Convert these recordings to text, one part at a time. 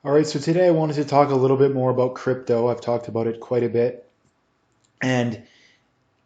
All right, so today I wanted to talk a little bit more about crypto. I've talked about it quite a bit, and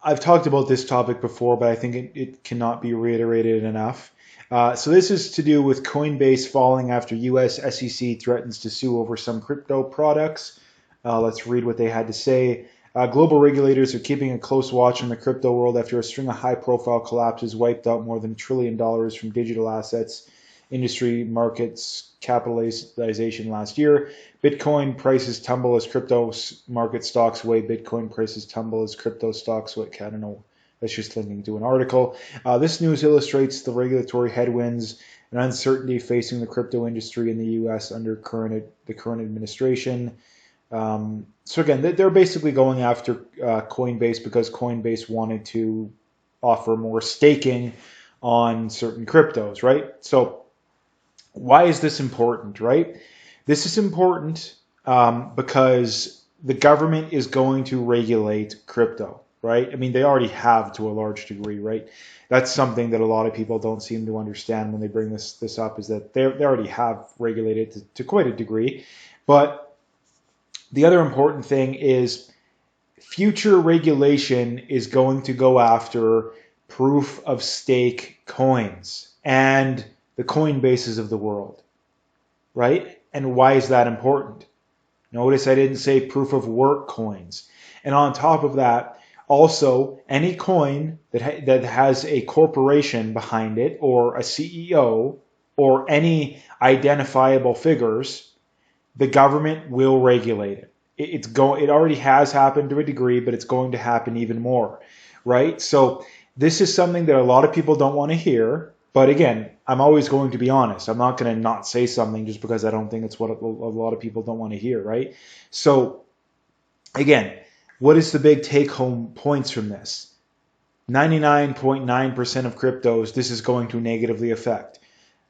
I've talked about this topic before, but I think it cannot be reiterated enough. So this is to do with Coinbase falling after U.S. SEC threatens to sue over some crypto products. Let's read what they had to say. Global regulators are keeping a close watch on the crypto world after a string of high-profile collapses wiped out more than $1 trillion from digital assets industry markets capitalization last year. Bitcoin prices tumble as crypto market stocks weigh. Bitcoin prices tumble as crypto stocks weigh. I don't know. That's just linking to an article. This news illustrates the regulatory headwinds and uncertainty facing the crypto industry in the U.S. under the current administration. So again, they're basically going after Coinbase because Coinbase wanted to offer more staking on certain cryptos, right? So why is this important, right? This is important because the government is going to regulate crypto, right? I mean, they already have to a large degree, right? That's something that a lot of people don't seem to understand when they bring this up, is that they already have regulated to quite a degree. But the other important thing is future regulation is going to go after proof of stake coins and the Coinbases of the world, right? And why is that important? Notice I didn't say proof of work coins. And on top of that, also any coin that has a corporation behind it or a CEO or any identifiable figures, the government will regulate it. It already has happened to a degree, but it's going to happen even more, right? So this is something that a lot of people don't want to hear. But again, I'm always going to be honest. I'm not going to not say something just because I don't think it's what a lot of people don't want to hear, right? So again, what is the big take-home points from this? 99.9% of cryptos, this is going to negatively affect.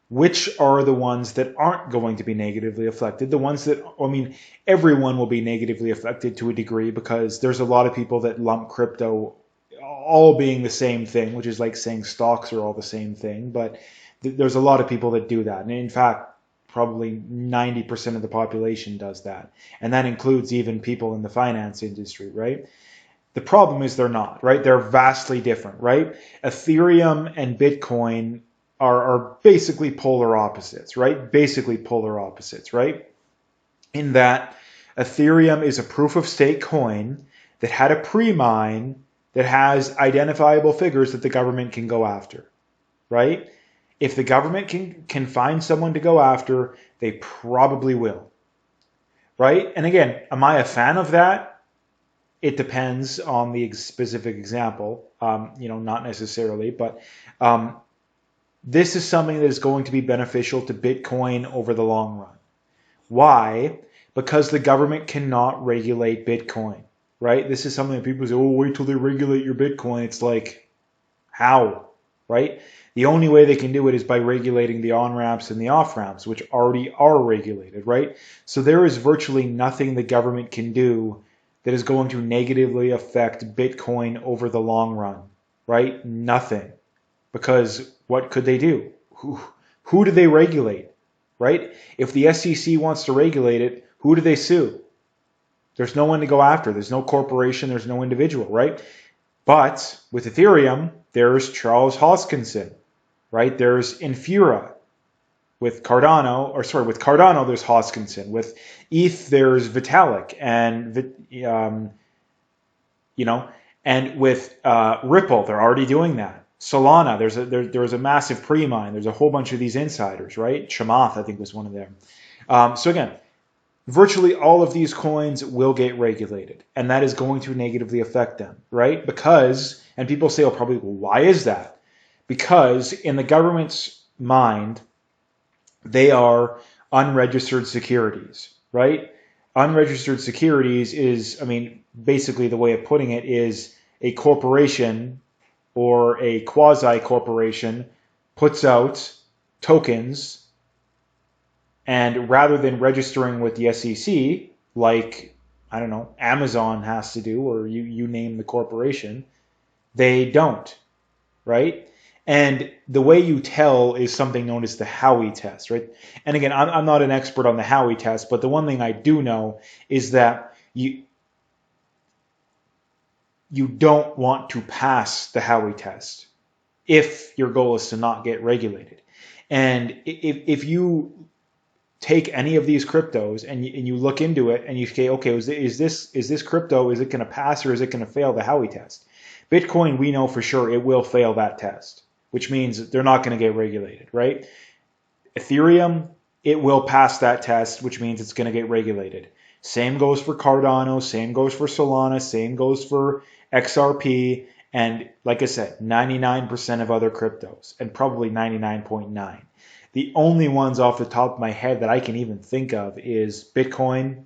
Which are the ones that aren't going to be negatively affected? The ones that, I mean, everyone will be negatively affected to a degree because there's a lot of people that lump crypto all being the same thing, which is like saying stocks are all the same thing. But there's a lot of people that do that. And in fact, probably 90% of the population does that. And that includes even people in the finance industry, right? The problem is they're not, right? They're vastly different, right? Ethereum and Bitcoin are basically polar opposites, right? Basically polar opposites, right? In that Ethereum is a proof of stake coin that had a pre-mine that has identifiable figures that the government can go after, right? If the government can find someone to go after, they probably will, right? And again, am I a fan of that? It depends on the specific example, not necessarily, but this is something that is going to be beneficial to Bitcoin over the long run. Why? Because the government cannot regulate Bitcoin, right? This is something that people say, oh, wait till they regulate your Bitcoin. It's like, how, right? The only way they can do it is by regulating the on-ramps and the off-ramps, which already are regulated, right? So there is virtually nothing the government can do that is going to negatively affect Bitcoin over the long run, right? Nothing. Because what could they do? Who do they regulate, right? If the SEC wants to regulate it, who do they sue? There's no one to go after. There's no corporation. There's no individual, right? But with Ethereum, there's Charles Hoskinson, right? There's Infura. With Cardano, with Cardano, there's Hoskinson. With ETH, there's Vitalik, and and with Ripple, they're already doing that. Solana, there's a massive pre-mine. There's a whole bunch of these insiders, right? Chamath, I think, was one of them. So again, virtually all of these coins will get regulated, and that is going to negatively affect them, right? Because, and people say, oh, probably, well, why is that? Because in the government's mind, they are unregistered securities, right? Unregistered securities is, basically the way of putting it is a corporation or a quasi-corporation puts out tokens, and rather than registering with the SEC, like, I don't know, Amazon has to do, or you name the corporation, they don't, right? And the way you tell is something known as the Howey test, right? And again, I'm not an expert on the Howey test, but the one thing I do know is that you don't want to pass the Howey test if your goal is to not get regulated. And if you take any of these cryptos and you look into it and you say, okay, is this crypto, is it going to pass or is it going to fail the Howey test? Bitcoin, we know for sure it will fail that test, which means they're not going to get regulated, right? Ethereum, it will pass that test, which means it's going to get regulated. Same goes for Cardano, same goes for Solana, same goes for XRP, and like I said, 99% of other cryptos, and probably 99.9. The only ones off the top of my head that I can even think of is Bitcoin,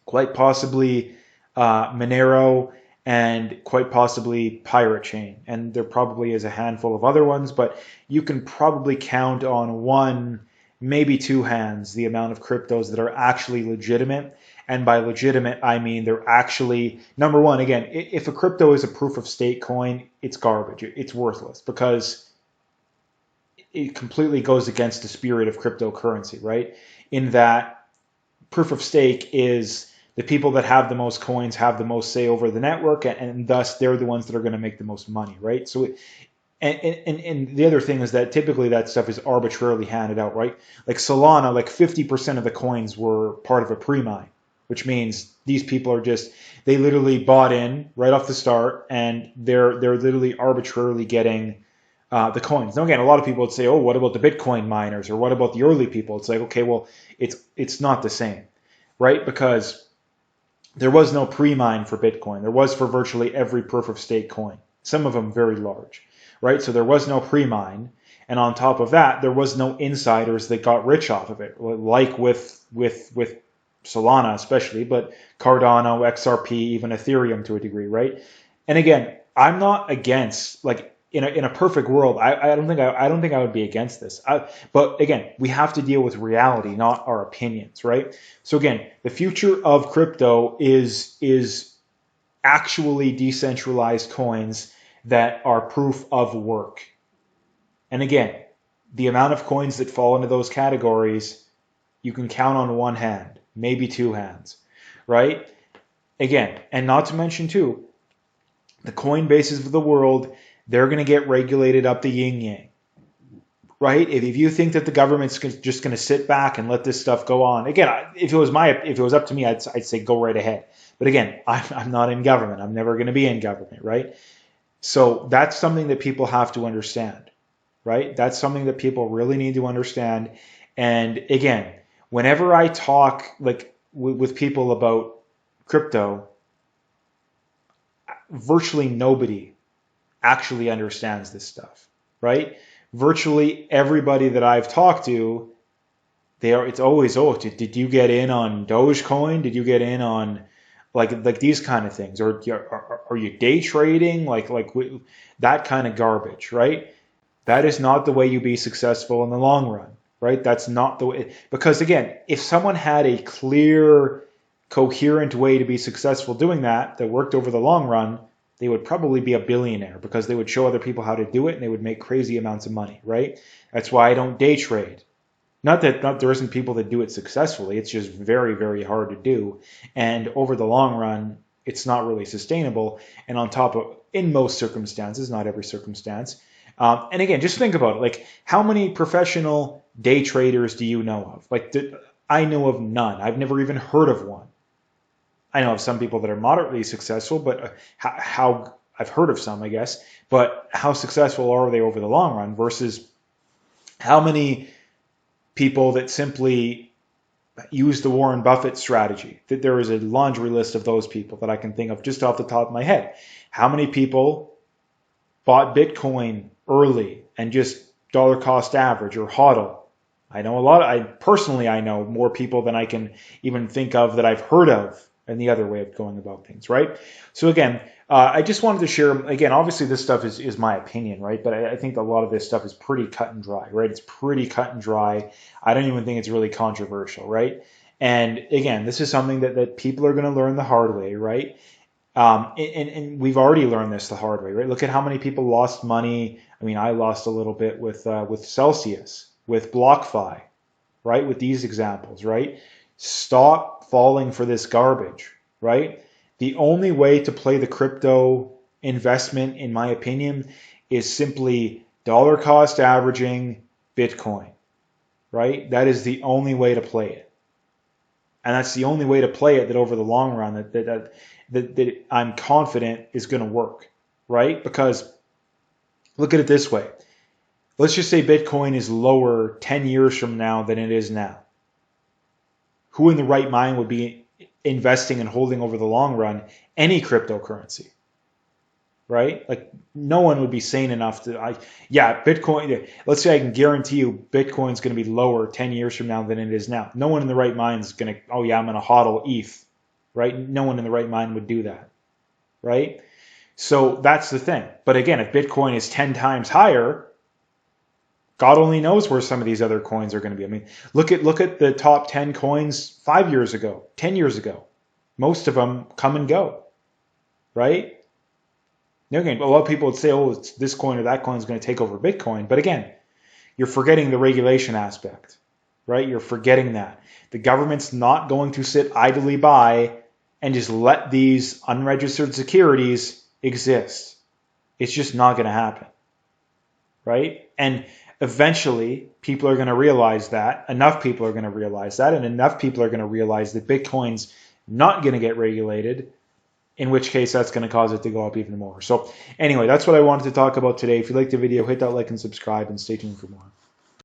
quite possibly Monero, and quite possibly Pirate Chain. And there probably is a handful of other ones, but you can probably count on one, maybe two hands, the amount of cryptos that are actually legitimate. And by legitimate, I mean they're actually, number one, again, if a crypto is a proof of stake coin, it's garbage. It's worthless because it completely goes against the spirit of cryptocurrency, right? In that proof of stake is the people that have the most coins have the most say over the network, and thus they're the ones that are going to make the most money, right? So, and the other thing is that typically that stuff is arbitrarily handed out, right? Like Solana, like 50% of the coins were part of a pre-mine, which means these people are just, they literally bought in right off the start, and they're literally arbitrarily getting the coins. Now again, a lot of people would say, oh, what about the Bitcoin miners, or what about the early people? It's like, okay, well, it's not the same, right? Because there was no pre-mine for Bitcoin. There was for virtually every proof of stake coin, some of them very large, right? So there was no pre-mine. And on top of that, there was no insiders that got rich off of it, like with Solana especially, but Cardano, XRP, even Ethereum to a degree, right? And again, I'm not against, like, in a perfect world, I don't think I would be against this. But again, we have to deal with reality, not our opinions, right? So again, the future of crypto is actually decentralized coins that are proof of work. And again, the amount of coins that fall into those categories, you can count on one hand, maybe two hands, right? Again, and not to mention too, the Coinbases of the world, they're going to get regulated up the yin yang, right? If you think that the government's just going to sit back and let this stuff go on, again, if it was up to me, I'd say go right ahead. But again, I'm not in government. I'm never going to be in government, right? So that's something that people have to understand, right? That's something that people really need to understand. And again, whenever I talk like with people about crypto, virtually nobody actually understands this stuff, right? Virtually everybody that I've talked to, it's always, oh, did you get in on Dogecoin? Did you get in on like these kind of things? Or are you day trading? Like that kind of garbage, right? That is not the way you be successful in the long run, right? That's not the way, because again, if someone had a clear, coherent way to be successful doing that worked over the long run, they would probably be a billionaire because they would show other people how to do it and they would make crazy amounts of money, right? That's why I don't day trade. Not that there isn't people that do it successfully. It's just very, very hard to do. And over the long run, it's not really sustainable. And on top of, in most circumstances, not every circumstance. And again, just think about it. Like, how many professional day traders do you know of? Like, I know of none. I've never even heard of one. I know of some people that are moderately successful, but how I've heard of some, I guess, but how successful are they over the long run versus how many people that simply use the Warren Buffett strategy? That there is a laundry list of those people that I can think of just off the top of my head. How many people bought Bitcoin early and just dollar cost average or HODL? I know a lot. I know more people than I can even think of that I've heard of, and the other way of going about things, right? So again, I just wanted to share, again, obviously this stuff is my opinion, right? But I think a lot of this stuff is pretty cut and dry, right? It's pretty cut and dry. I don't even think it's really controversial, right? And again, this is something that people are going to learn the hard way, right? And we've already learned this the hard way, right? Look at how many people lost money I mean, I lost a little bit with Celsius, with BlockFi, right? With these examples, right? Stop falling for this garbage, right? The only way to play the crypto investment, in my opinion, is simply dollar cost averaging Bitcoin, right? That is the only way to play it. And that's the only way to play it that over the long run that I'm confident is going to work, right? Because look at it this way. Let's just say Bitcoin is lower 10 years from now than it is now. Who in the right mind would be investing and holding over the long run any cryptocurrency? Right? Like no one would be sane enough to, Bitcoin, let's say I can guarantee you Bitcoin's going to be lower 10 years from now than it is now. No one in the right mind is going to, I'm going to hodl ETH, right? No one in the right mind would do that, right? So that's the thing. But again, if Bitcoin is 10 times higher, God only knows where some of these other coins are going to be. I mean, look at the top 10 coins 5 years ago, 10 years ago. Most of them come and go, right? Again, a lot of people would say, oh, it's this coin or that coin is going to take over Bitcoin. But again, you're forgetting the regulation aspect, right? You're forgetting that. The government's not going to sit idly by and just let these unregistered securities exist. It's just not going to happen, right? And eventually, people are going to realize that. Enough people are going to realize that. And enough people are going to realize that Bitcoin's not going to get regulated, in which case that's going to cause it to go up even more. So anyway, that's what I wanted to talk about today. If you liked the video, hit that like and subscribe and stay tuned for more.